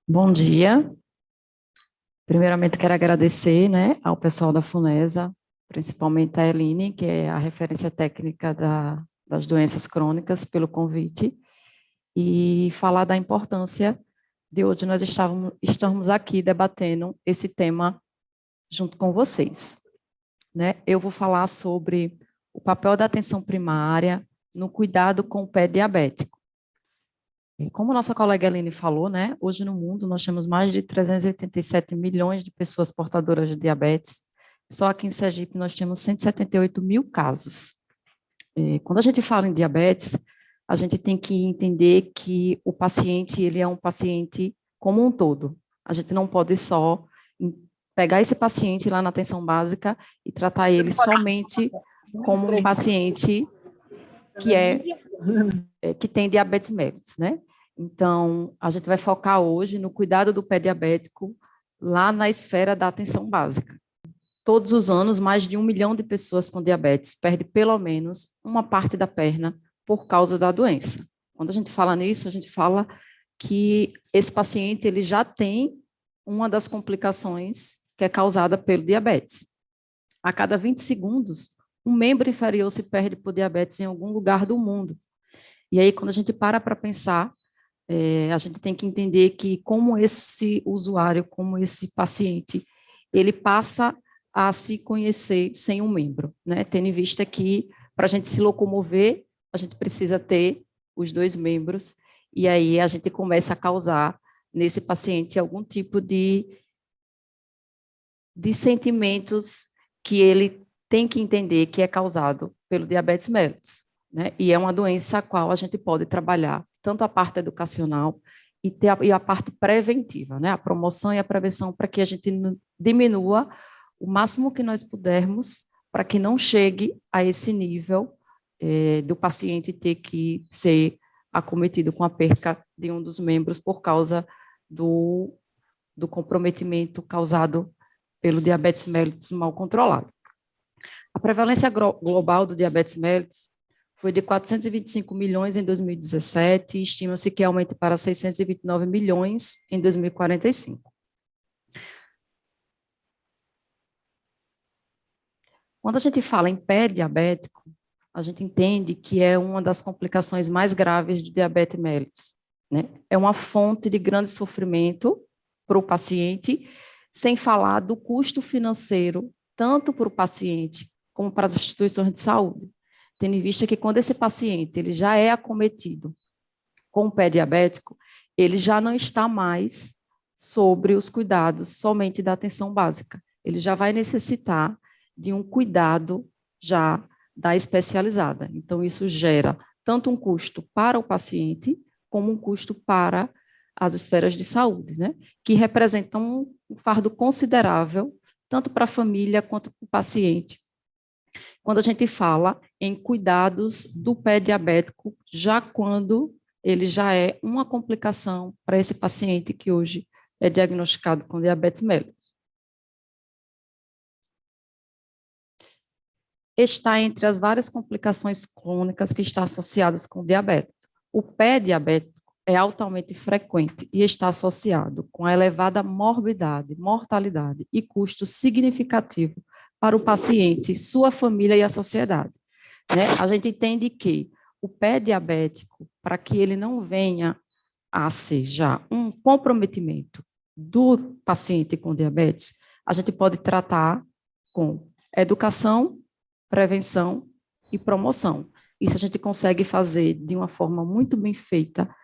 Bom dia. Primeiramente, quero agradecer, né, ao pessoal da FUNESA, principalmente a Eline, que é a referência técnica das doenças crônicas, pelo convite, e falar da importância de hoje nós estamos aqui debatendo esse tema junto com vocês, né? Eu vou falar sobre o papel da atenção primária no cuidado com o pé diabético. E como nossa colega Eline falou, né, hoje no mundo nós temos mais de 387 milhões de pessoas portadoras de diabetes. Só aqui em Sergipe nós temos 178 mil casos. E quando a gente fala em diabetes, a gente tem que entender que o paciente, ele é um paciente como um todo. A gente não pode só pegar esse paciente lá na atenção básica e tratar ele somente como um paciente que que tem diabetes mellitus, né? Então, a gente vai focar hoje no cuidado do pé diabético lá na esfera da atenção básica. Todos os anos, mais de 1 milhão de pessoas com diabetes perdem pelo menos uma parte da perna por causa da doença. Quando a gente fala nisso, a gente fala que esse paciente ele já tem uma das complicações que é causada pelo diabetes. A cada 20 segundos, um membro inferior se perde por diabetes em algum lugar do mundo. E aí, quando a gente para pensar, a gente tem que entender que como esse usuário, como esse paciente, ele passa a se conhecer sem um membro, né? Tendo em vista que, para a gente se locomover, a gente precisa ter os dois membros, e aí a gente começa a causar nesse paciente algum tipo de sentimentos que ele tem que entender que é causado pelo diabetes mellitus, né? E é uma doença a qual a gente pode trabalhar tanto a parte educacional e a parte preventiva, né? A promoção e a prevenção para que a gente diminua o máximo que nós pudermos para que não chegue a esse nível do paciente ter que ser acometido com a perca de um dos membros por causa do comprometimento causado pelo diabetes mellitus mal controlado. A prevalência global do diabetes mellitus foi de 425 milhões em 2017 e estima-se que aumente para 629 milhões em 2045. Quando a gente fala em pé diabético, a gente entende que é uma das complicações mais graves do diabetes mellitus, né? É uma fonte de grande sofrimento para o paciente, sem falar do custo financeiro, tanto para o paciente como para as instituições de saúde, tendo em vista que quando esse paciente ele já é acometido com o pé diabético, ele já não está mais sobre os cuidados somente da atenção básica, ele já vai necessitar de um cuidado já da especializada. Então, isso gera tanto um custo para o paciente, como um custo para as esferas de saúde, né? Que representam um fardo considerável, tanto para a família quanto para o paciente. Quando a gente fala em cuidados do pé diabético, já quando ele já é uma complicação para esse paciente que hoje é diagnosticado com diabetes mellitus. Está entre as várias complicações crônicas que estão associadas com o diabetes. O pé diabético é altamente frequente e está associado com a elevada morbidade, mortalidade e custo significativo para o paciente, sua família e a sociedade, né? A gente entende que o pé diabético, para que ele não venha a ser já um comprometimento do paciente com diabetes, a gente pode tratar com educação, prevenção e promoção. Isso a gente consegue fazer de uma forma muito bem feita,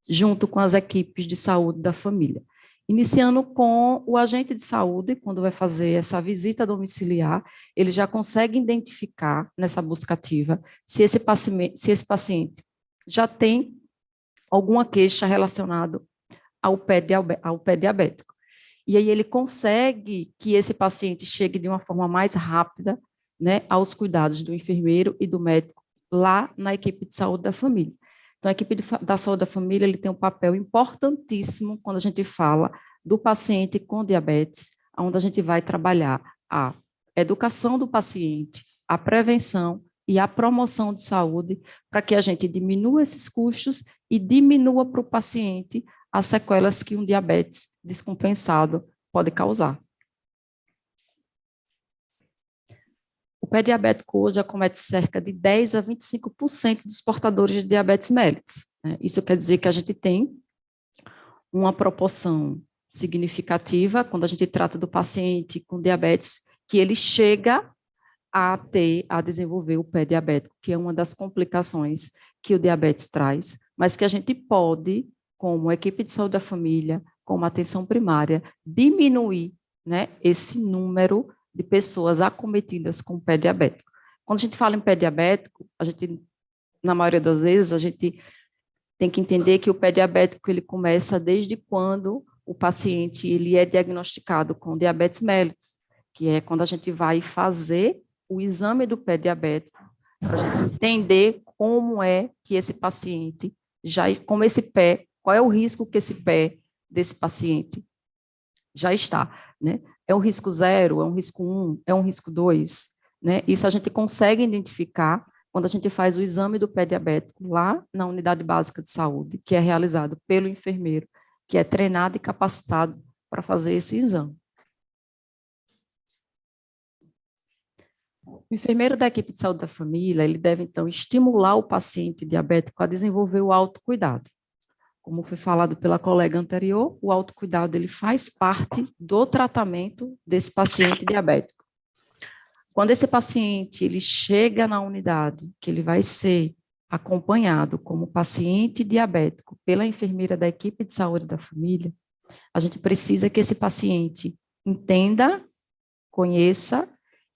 junto com as equipes de saúde da família. Iniciando com o agente de saúde, quando vai fazer essa visita domiciliar, ele já consegue identificar nessa busca ativa se esse paciente já tem alguma queixa relacionada ao pé diabético. E aí ele consegue que esse paciente chegue de uma forma mais rápida, né, aos cuidados do enfermeiro e do médico lá na equipe de saúde da família. Então, a equipe da saúde da família ele tem um papel importantíssimo quando a gente fala do paciente com diabetes, onde a gente vai trabalhar a educação do paciente, a prevenção e a promoção de saúde, para que a gente diminua esses custos e diminua para o paciente as sequelas que um diabetes descompensado pode causar. O pé diabético hoje acomete cerca de 10 a 25% dos portadores de diabetes mellitus, né? Isso quer dizer que a gente tem uma proporção significativa quando a gente trata do paciente com diabetes, que ele chega a desenvolver o pé diabético, que é uma das complicações que o diabetes traz, mas que a gente pode, como equipe de saúde da família, como atenção primária, diminuir, né, esse número de pessoas acometidas com pé diabético. Quando a gente fala em pé diabético, a gente, na maioria das vezes, a gente tem que entender que o pé diabético ele começa desde quando o paciente ele é diagnosticado com diabetes mellitus, que é quando a gente vai fazer o exame do pé diabético, para a gente entender como é que esse paciente, como esse pé, qual é o risco que esse pé desse paciente já está, né? É um risco 0, é um risco 1, é um risco 2, né? Isso a gente consegue identificar quando a gente faz o exame do pé diabético lá na unidade básica de saúde, que é realizado pelo enfermeiro, que é treinado e capacitado para fazer esse exame. O enfermeiro da equipe de saúde da família, ele deve, então, estimular o paciente diabético a desenvolver o autocuidado. Como foi falado pela colega anterior, o autocuidado ele faz parte do tratamento desse paciente diabético. Quando esse paciente ele chega na unidade, que ele vai ser acompanhado como paciente diabético pela enfermeira da equipe de saúde da família, a gente precisa que esse paciente entenda, conheça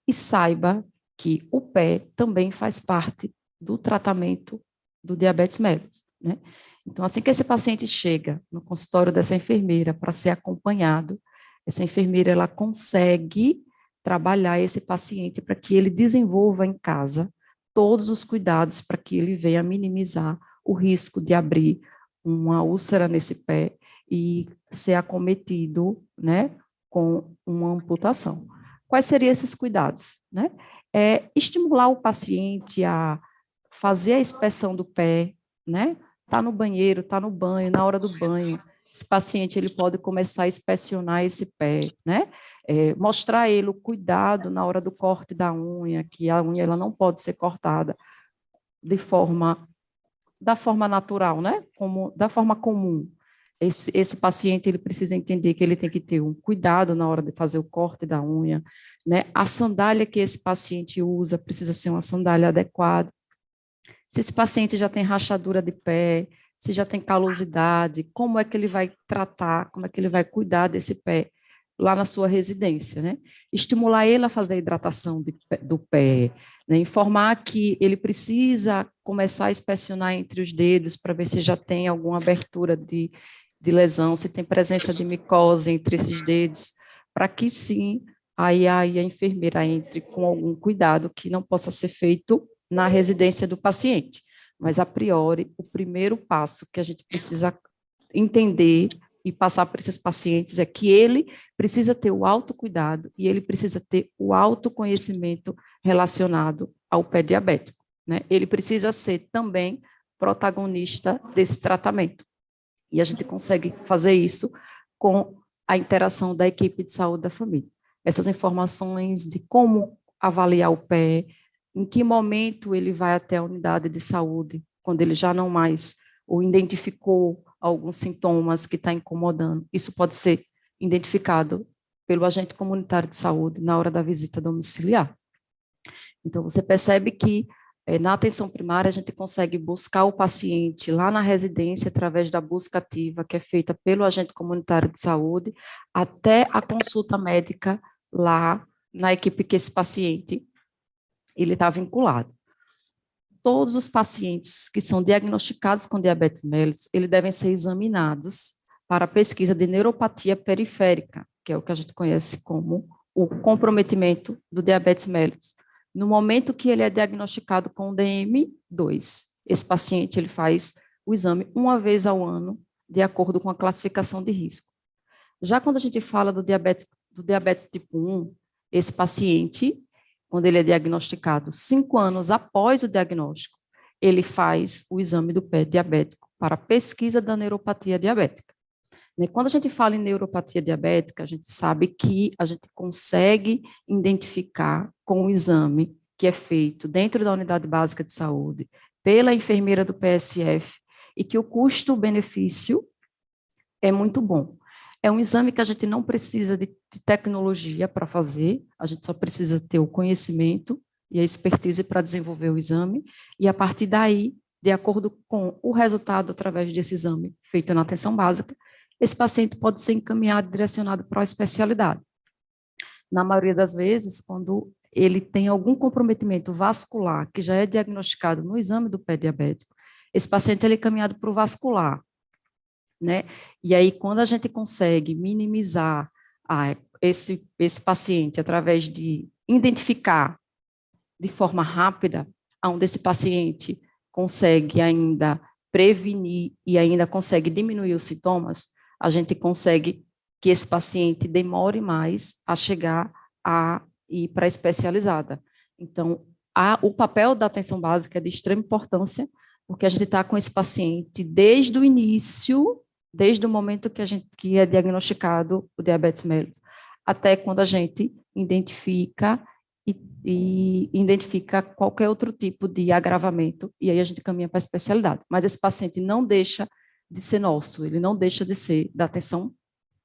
e saiba que o pé também faz parte do tratamento do diabetes mellitus, né? Então, assim que esse paciente chega no consultório dessa enfermeira para ser acompanhado, essa enfermeira ela consegue trabalhar esse paciente para que ele desenvolva em casa todos os cuidados para que ele venha minimizar o risco de abrir uma úlcera nesse pé e ser acometido, né, com uma amputação. Quais seriam esses cuidados, né? Estimular o paciente a fazer a inspeção do pé, né? Tá no banheiro, tá no banho, na hora do banho, esse paciente ele pode começar a inspecionar esse pé, né? Mostrar a ele o cuidado na hora do corte da unha, que a unha ela não pode ser cortada da forma natural, né? Como da forma comum. Esse paciente ele precisa entender que ele tem que ter um cuidado na hora de fazer o corte da unha, né? A sandália que esse paciente usa precisa ser uma sandália adequada. Se esse paciente já tem rachadura de pé, se já tem calosidade, como é que ele vai tratar, como é que ele vai cuidar desse pé lá na sua residência, né? Estimular ele a fazer a hidratação do pé, né? Informar que ele precisa começar a inspecionar entre os dedos para ver se já tem alguma abertura de lesão, se tem presença de micose entre esses dedos, para que sim, aí a enfermeira entre com algum cuidado que não possa ser feito na residência do paciente. Mas, a priori, o primeiro passo que a gente precisa entender e passar para esses pacientes é que ele precisa ter o autocuidado e ele precisa ter o autoconhecimento relacionado ao pé diabético, né? Ele precisa ser também protagonista desse tratamento. E a gente consegue fazer isso com a interação da equipe de saúde da família. Essas informações de como avaliar o pé, em que momento ele vai até a unidade de saúde, quando ele já não mais ou identificou alguns sintomas que está incomodando. Isso pode ser identificado pelo agente comunitário de saúde na hora da visita domiciliar. Então, você percebe que na atenção primária a gente consegue buscar o paciente lá na residência através da busca ativa que é feita pelo agente comunitário de saúde até a consulta médica lá na equipe que esse paciente ele está vinculado. Todos os pacientes que são diagnosticados com diabetes mellitus, eles devem ser examinados para a pesquisa de neuropatia periférica, que é o que a gente conhece como o comprometimento do diabetes mellitus. No momento que ele é diagnosticado com DM2, esse paciente ele faz o exame uma vez ao ano, de acordo com a classificação de risco. Já quando a gente fala do diabetes tipo 1, esse paciente, quando ele é diagnosticado 5 anos após o diagnóstico, ele faz o exame do pé diabético para pesquisa da neuropatia diabética. Né? Quando a gente fala em neuropatia diabética, a gente sabe que a gente consegue identificar com o exame que é feito dentro da unidade básica de saúde, pela enfermeira do PSF, e que o custo-benefício é muito bom. É um exame que a gente não precisa de tecnologia para fazer, a gente só precisa ter o conhecimento e a expertise para desenvolver o exame, e a partir daí, de acordo com o resultado através desse exame feito na atenção básica, esse paciente pode ser encaminhado, direcionado para a especialidade. Na maioria das vezes, quando ele tem algum comprometimento vascular, que já é diagnosticado no exame do pé diabético, esse paciente ele é encaminhado para o vascular, né? E aí, quando a gente consegue minimizar esse paciente através de identificar de forma rápida, onde esse paciente consegue ainda prevenir e ainda consegue diminuir os sintomas, a gente consegue que esse paciente demore mais a chegar a ir para a especializada. Então, o papel da atenção básica é de extrema importância, porque a gente está com esse paciente desde o início, desde o momento que é diagnosticado o diabetes mellitus, até quando a gente identifica e identifica qualquer outro tipo de agravamento, e aí a gente caminha para a especialidade. Mas esse paciente não deixa de ser nosso, ele não deixa de ser da atenção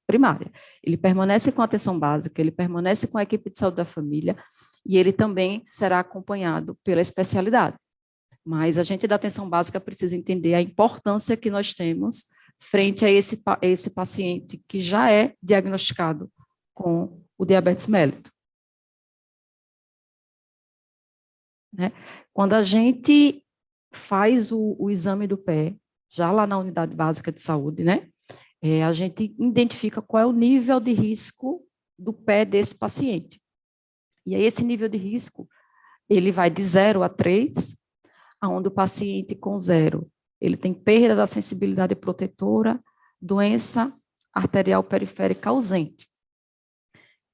primária. Ele permanece com a atenção básica, ele permanece com a equipe de saúde da família, e ele também será acompanhado pela especialidade. Mas a gente da atenção básica precisa entender a importância que nós temos frente a esse paciente que já é diagnosticado com o diabetes mellitus. Né? Quando a gente faz o exame do pé, já lá na unidade básica de saúde, né? A gente identifica qual é o nível de risco do pé desse paciente. E aí esse nível de risco, ele vai de 0 a 3, onde o paciente com 0, ele tem perda da sensibilidade protetora, doença arterial periférica ausente.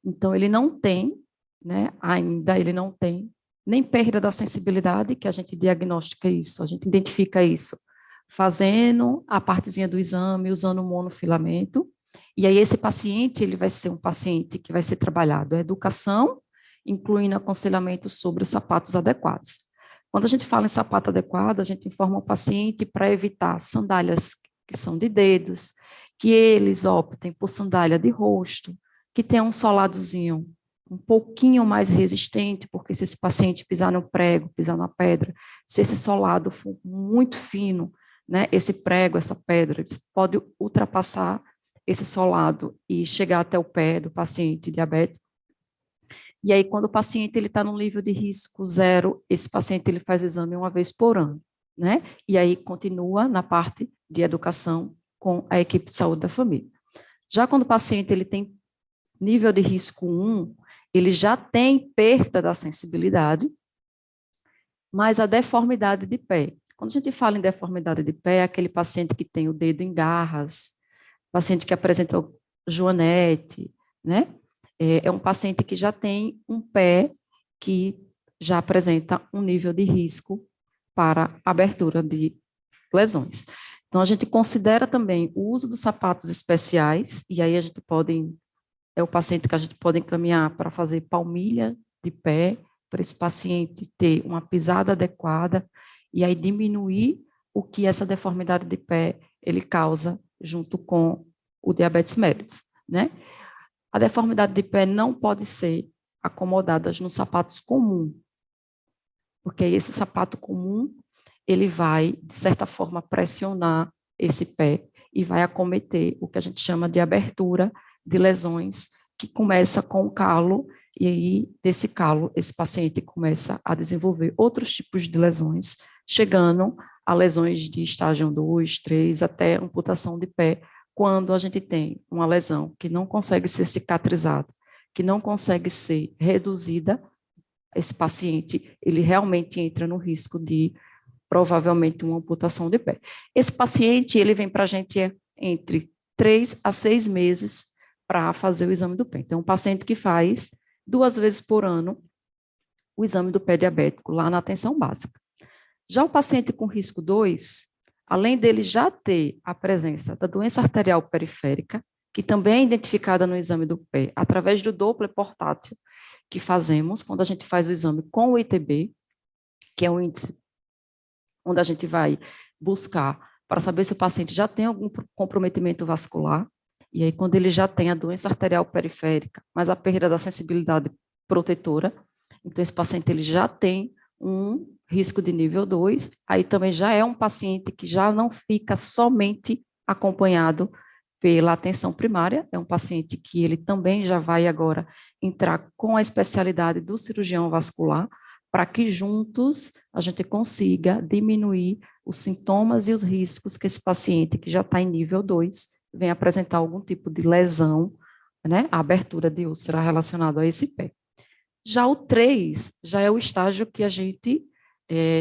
Então, ele não tem, né, ainda ele não tem nem perda da sensibilidade, que a gente diagnostica isso, a gente identifica isso, fazendo a partezinha do exame, usando o monofilamento, e aí esse paciente, ele vai ser um paciente que vai ser trabalhado a educação, incluindo aconselhamento sobre os sapatos adequados. Quando a gente fala em sapato adequado, a gente informa o paciente para evitar sandálias que são de dedos, que eles optem por sandália de rosto, que tenha um soladozinho um pouquinho mais resistente, porque se esse paciente pisar no prego, pisar na pedra, se esse solado for muito fino, né, esse prego, essa pedra, pode ultrapassar esse solado e chegar até o pé do paciente diabético. E aí, quando o paciente está num nível de risco 0, esse paciente ele faz o exame uma vez por ano, né? E aí continua na parte de educação com a equipe de saúde da família. Já quando o paciente ele tem nível de risco 1, ele já tem perda da sensibilidade, mas a deformidade de pé. Quando a gente fala em deformidade de pé, é aquele paciente que tem o dedo em garras, paciente que apresenta joanete, né? É um paciente que já tem um pé que já apresenta um nível de risco para abertura de lesões. Então, a gente considera também o uso dos sapatos especiais, e aí a gente pode, é o paciente que a gente pode encaminhar para fazer palmilha de pé, para esse paciente ter uma pisada adequada, e aí diminuir o que essa deformidade de pé ele causa junto com o diabetes mellitus, né? A deformidade de pé não pode ser acomodada nos sapatos comuns, porque esse sapato comum, ele vai, de certa forma, pressionar esse pé e vai acometer o que a gente chama de abertura de lesões, que começa com o calo, e aí, desse calo, esse paciente começa a desenvolver outros tipos de lesões, chegando a lesões de estágio 2, 3, até amputação de pé, quando a gente tem uma lesão que não consegue ser cicatrizada, que não consegue ser reduzida, esse paciente, ele realmente entra no risco de, provavelmente, uma amputação de pé. Esse paciente, ele vem para a gente entre 3 a 6 meses para fazer o exame do pé. Então, um paciente que faz 2 vezes por ano o exame do pé diabético, lá na atenção básica. Já o paciente com risco 2, além dele já ter a presença da doença arterial periférica, que também é identificada no exame do pé, através do Doppler portátil que fazemos quando a gente faz o exame com o ITB, que é um índice onde a gente vai buscar para saber se o paciente já tem algum comprometimento vascular, e aí quando ele já tem a doença arterial periférica, mas a perda da sensibilidade protetora, então esse paciente ele já tem um risco de nível 2, aí também já é um paciente que já não fica somente acompanhado pela atenção primária, é um paciente que ele também já vai agora entrar com a especialidade do cirurgião vascular, para que juntos a gente consiga diminuir os sintomas e os riscos que esse paciente que já está em nível 2 vem apresentar algum tipo de lesão, né, a abertura de úlcera relacionada a esse pé. Já o 3 já é o estágio que a gente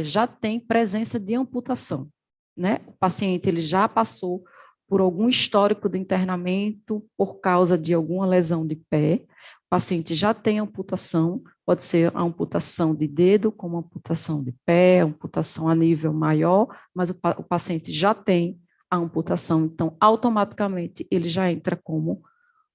já tem presença de amputação, né? O paciente ele já passou por algum histórico de internamento por causa de alguma lesão de pé, o paciente já tem amputação, pode ser a amputação de dedo, como amputação de pé, amputação a nível maior, mas o paciente já tem a amputação, então automaticamente ele já entra como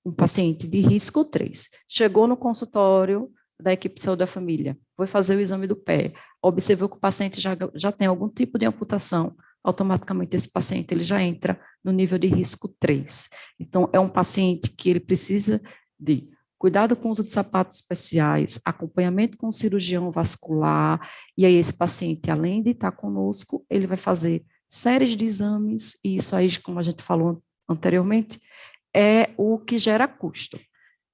um paciente de risco 3. Chegou no consultório da equipe de saúde da família, foi fazer o exame do pé, observou que o paciente já tem algum tipo de amputação, automaticamente esse paciente ele já entra no nível de risco 3. Então, é um paciente que ele precisa de cuidado com o uso de sapatos especiais, acompanhamento com o cirurgião vascular, e aí esse paciente, além de estar conosco, ele vai fazer séries de exames, e isso aí, como a gente falou anteriormente, é o que gera custo.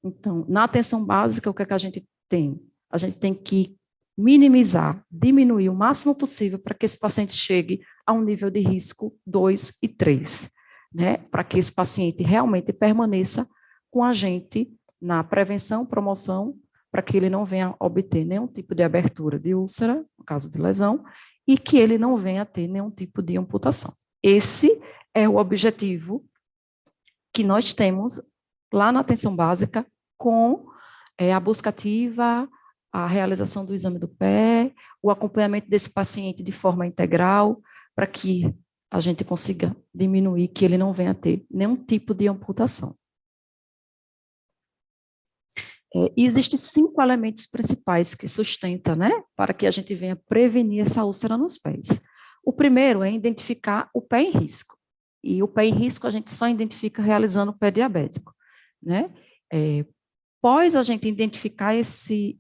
Então, na atenção básica, o que é que a gente tem? A gente tem que minimizar, diminuir o máximo possível para que esse paciente chegue a um nível de risco 2 e 3, né? Para que esse paciente realmente permaneça com a gente na prevenção, promoção, para que ele não venha obter nenhum tipo de abertura de úlcera, no caso de lesão, e que ele não venha ter nenhum tipo de amputação. Esse é o objetivo que nós temos lá na atenção básica com a busca ativa, a realização do exame do pé, o acompanhamento desse paciente de forma integral, para que a gente consiga diminuir, que ele não venha a ter nenhum tipo de amputação. Existem 5 elementos principais que sustentam, né, para que a gente venha prevenir essa úlcera nos pés. O primeiro é identificar o pé em risco. E o pé em risco a gente só identifica realizando o pé diabético, né? Após a gente identificar esse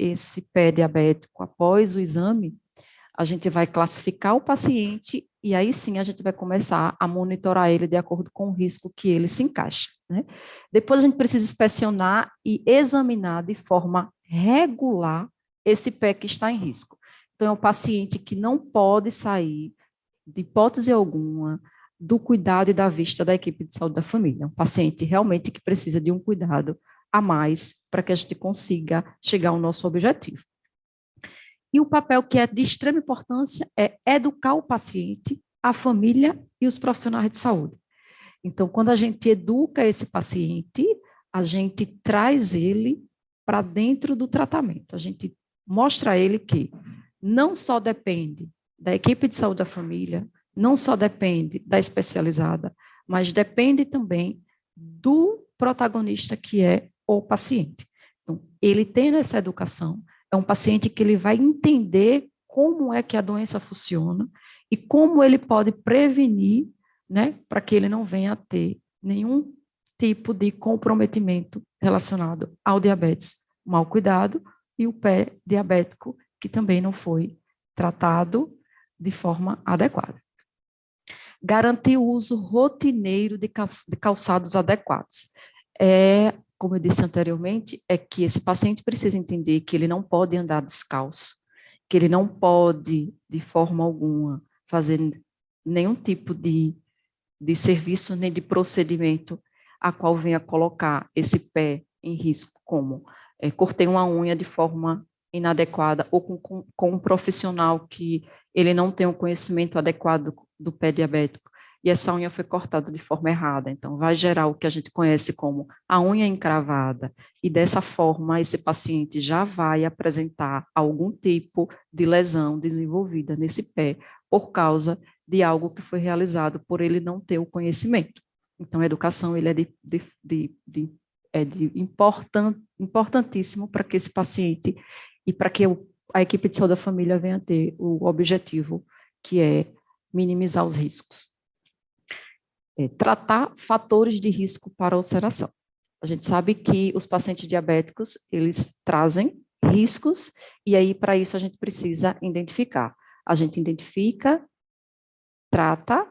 pé diabético, após o exame, a gente vai classificar o paciente e aí sim a gente vai começar a monitorar ele de acordo com o risco que ele se encaixa, né? Depois a gente precisa inspecionar e examinar de forma regular esse pé que está em risco. Então, é um paciente que não pode sair, de hipótese alguma, do cuidado e da vista da equipe de saúde da família. Um paciente realmente que precisa de um cuidado a mais para que a gente consiga chegar ao nosso objetivo. E o papel que é de extrema importância é educar o paciente, a família e os profissionais de saúde. Então, quando a gente educa esse paciente, a gente traz ele para dentro do tratamento. A gente mostra a ele que não só depende da equipe de saúde da família, não só depende da especializada, mas depende também do protagonista que é o paciente. Então, ele tendo essa educação, é um paciente que ele vai entender como é que a doença funciona e como ele pode prevenir, né, para que ele não venha a ter nenhum tipo de comprometimento relacionado ao diabetes mal cuidado e o pé diabético que também não foi tratado de forma adequada. Garantir o uso rotineiro de calçados adequados. Como eu disse anteriormente, é que esse paciente precisa entender que ele não pode andar descalço, que ele não pode, de forma alguma, fazer nenhum tipo de serviço nem de procedimento a qual venha colocar esse pé em risco, como cortei uma unha de forma inadequada ou com um profissional que ele não tem um conhecimento adequado do pé diabético e essa unha foi cortada de forma errada, então vai gerar o que a gente conhece como a unha encravada e dessa forma esse paciente já vai apresentar algum tipo de lesão desenvolvida nesse pé por causa de algo que foi realizado por ele não ter o conhecimento. Então, a educação ele é importantíssimo para que esse paciente e para que a equipe de saúde da família venha a ter o objetivo, que é minimizar os riscos. Tratar fatores de risco para a ulceração. A gente sabe que os pacientes diabéticos, eles trazem riscos, e aí, para isso, a gente precisa identificar. A gente identifica, trata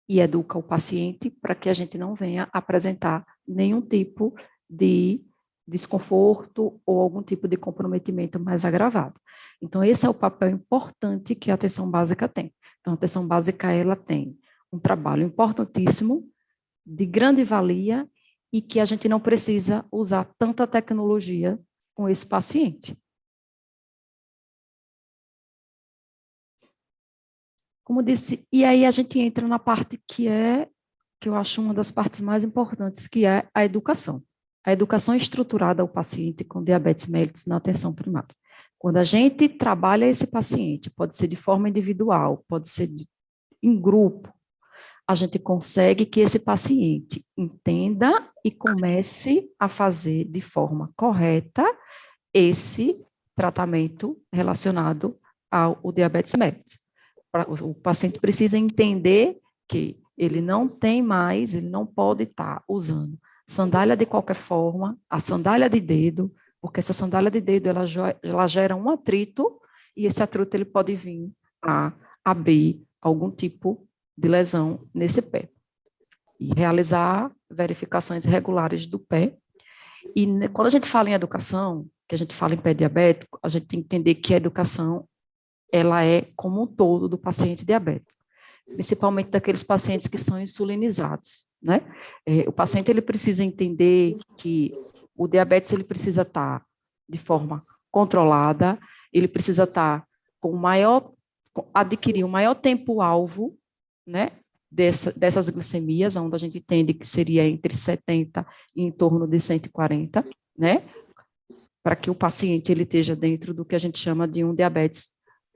e educa o paciente para que a gente não venha apresentar nenhum tipo de desconforto ou algum tipo de comprometimento mais agravado. Então, esse é o papel importante que a atenção básica tem. Então, a atenção básica, ela tem um trabalho importantíssimo, de grande valia, e que a gente não precisa usar tanta tecnologia com esse paciente. Como disse, e aí a gente entra na parte que eu acho uma das partes mais importantes, que é a educação. A educação estruturada ao paciente com diabetes mellitus na atenção primária. Quando a gente trabalha esse paciente, pode ser de forma individual, pode ser em grupo, a gente consegue que esse paciente entenda e comece a fazer de forma correta esse tratamento relacionado ao diabetes mellitus. O paciente precisa entender que ele não tem mais, ele não pode estar usando sandália de qualquer forma, a sandália de dedo, porque essa sandália de dedo ela gera um atrito, e esse atrito ele pode vir a abrir algum tipo de lesão nesse pé. E realizar verificações regulares do pé. E quando a gente fala em educação, que a gente fala em pé diabético, a gente tem que entender que a educação ela é como um todo do paciente diabético, principalmente daqueles pacientes que são insulinizados, né? O paciente ele precisa entender que o diabetes ele precisa estar de forma controlada, ele precisa estar adquirir um maior tempo-alvo, né? Dessas glicemias, onde a gente entende que seria entre 70 e em torno de 140, né? Para que o paciente ele esteja dentro do que a gente chama de um diabetes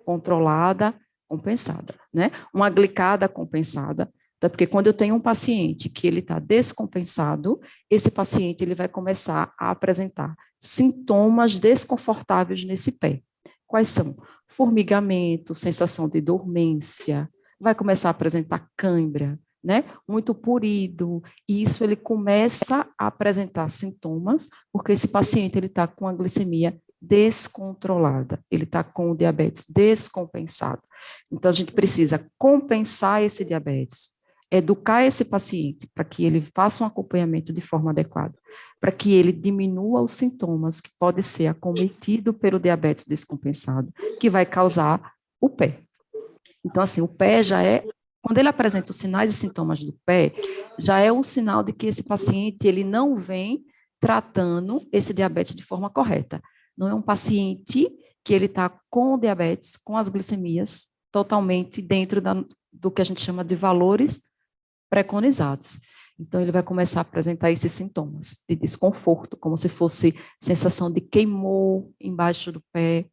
controlada, compensada, né? Uma glicada compensada, tá? Porque quando eu tenho um paciente que ele está descompensado, esse paciente ele vai começar a apresentar sintomas desconfortáveis nesse pé. Quais são? Formigamento, sensação de dormência, vai começar a apresentar cãibra, né? Muito purido, e isso ele começa a apresentar sintomas, porque esse paciente ele está com a glicemia descontrolada, ele está com o diabetes descompensado. Então, a gente precisa compensar esse diabetes, educar esse paciente para que ele faça um acompanhamento de forma adequada, para que ele diminua os sintomas que pode ser acometido pelo diabetes descompensado, que vai causar o pé. Então, assim, o pé já é, quando ele apresenta os sinais e sintomas do pé, já é um sinal de que esse paciente, ele não vem tratando esse diabetes de forma correta. Não é um paciente que ele está com diabetes, com as glicemias, totalmente dentro do que a gente chama de valores preconizados. Então, ele vai começar a apresentar esses sintomas de desconforto, como se fosse sensação de queimou embaixo do pé,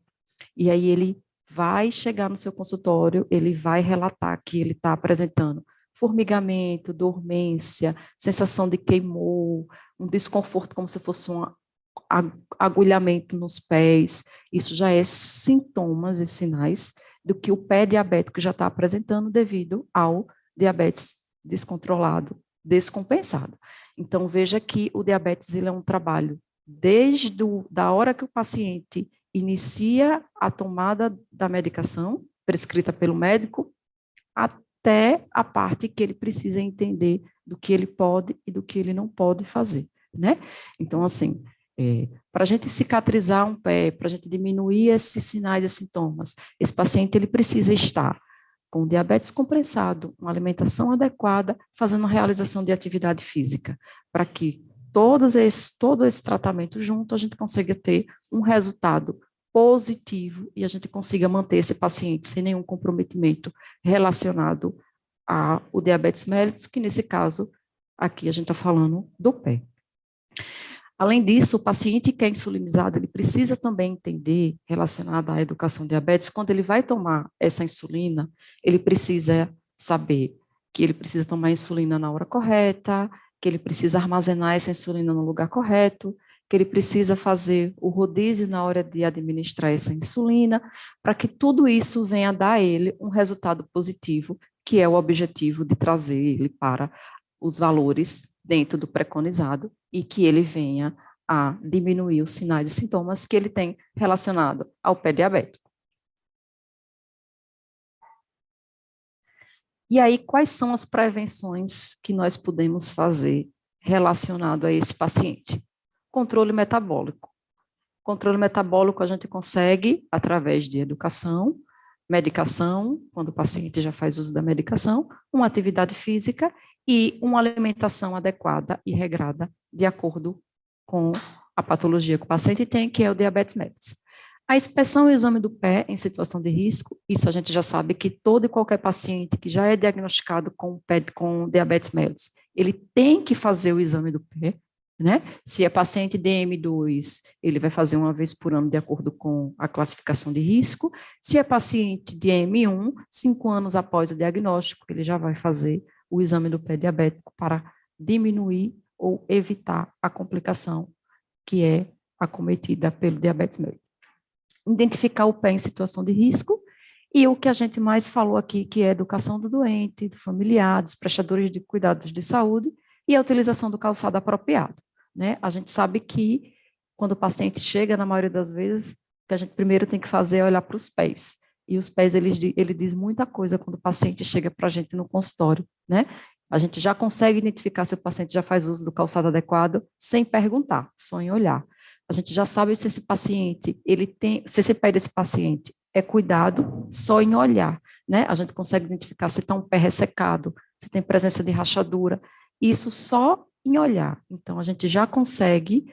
e aí ele vai chegar no seu consultório, ele vai relatar que ele está apresentando formigamento, dormência, sensação de queimou, um desconforto como se fosse um agulhamento nos pés. Isso já é sintomas e sinais do que o pé diabético já está apresentando devido ao diabetes descontrolado, descompensado. Então, veja que o diabetes ele é um trabalho desde da hora que o paciente inicia a tomada da medicação prescrita pelo médico, até a parte que ele precisa entender do que ele pode e do que ele não pode fazer, né? Então, assim, para a gente cicatrizar um pé, para a gente diminuir esses sinais e sintomas, esse paciente ele precisa estar com diabetes compensado, uma alimentação adequada, fazendo a realização de atividade física, para que todo esse tratamento junto, a gente consiga ter um resultado positivo e a gente consiga manter esse paciente sem nenhum comprometimento relacionado ao diabetes mellitus, que nesse caso, aqui a gente está falando do pé. Além disso, o paciente que é insulinizado, ele precisa também entender, relacionado à educação diabetes, quando ele vai tomar essa insulina, ele precisa saber que ele precisa tomar a insulina na hora correta, que ele precisa armazenar essa insulina no lugar correto, que ele precisa fazer o rodízio na hora de administrar essa insulina, para que tudo isso venha dar a ele um resultado positivo, que é o objetivo de trazer ele para os valores dentro do preconizado e que ele venha a diminuir os sinais e sintomas que ele tem relacionado ao pé diabético. E aí, quais são as prevenções que nós podemos fazer relacionado a esse paciente? Controle metabólico. Controle metabólico a gente consegue através de educação, medicação, quando o paciente já faz uso da medicação, uma atividade física e uma alimentação adequada e regrada de acordo com a patologia que o paciente tem, que é o diabetes mellitus. A inspeção e o exame do pé em situação de risco, isso a gente já sabe que todo e qualquer paciente que já é diagnosticado com diabetes mellitus, ele tem que fazer o exame do pé, né? Se é paciente DM2, ele vai fazer uma vez por ano de acordo com a classificação de risco. Se é paciente de M1, 5 anos após o diagnóstico, ele já vai fazer o exame do pé diabético para diminuir ou evitar a complicação que é acometida pelo diabetes mellitus. Identificar o pé em situação de risco e o que a gente mais falou aqui, que é a educação do doente, do familiar, dos prestadores de cuidados de saúde e a utilização do calçado apropriado, né? A gente sabe que quando o paciente chega, na maioria das vezes, o que a gente primeiro tem que fazer é olhar para os pés. E os pés, ele diz muita coisa quando o paciente chega para a gente no consultório, né? A gente já consegue identificar se o paciente já faz uso do calçado adequado sem perguntar, só em olhar. A gente já sabe se esse paciente, se esse pé desse paciente é cuidado só em olhar, né? A gente consegue identificar se está um pé ressecado, se tem presença de rachadura, isso só em olhar. Então, a gente já consegue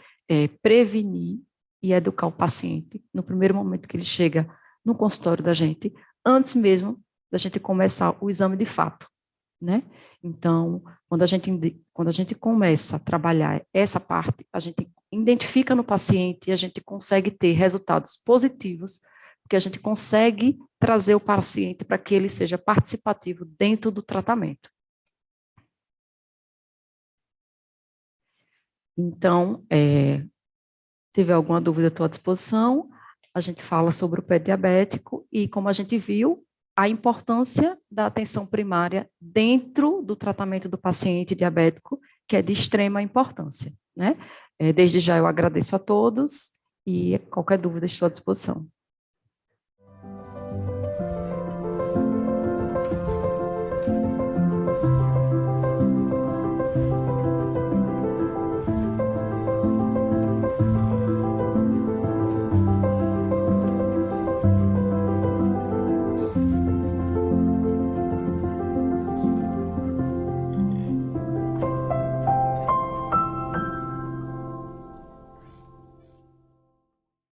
prevenir e educar o paciente no primeiro momento que ele chega no consultório da gente, antes mesmo da gente começar o exame de fato, né? Então, quando a gente começa a trabalhar essa parte, a gente identifica no paciente e a gente consegue ter resultados positivos, porque a gente consegue trazer o paciente para que ele seja participativo dentro do tratamento. Então, tiver alguma dúvida, estou à disposição. A gente fala sobre o pé diabético e, como a gente viu, a importância da atenção primária dentro do tratamento do paciente diabético, que é de extrema importância, né? Desde já eu agradeço a todos e qualquer dúvida estou à disposição.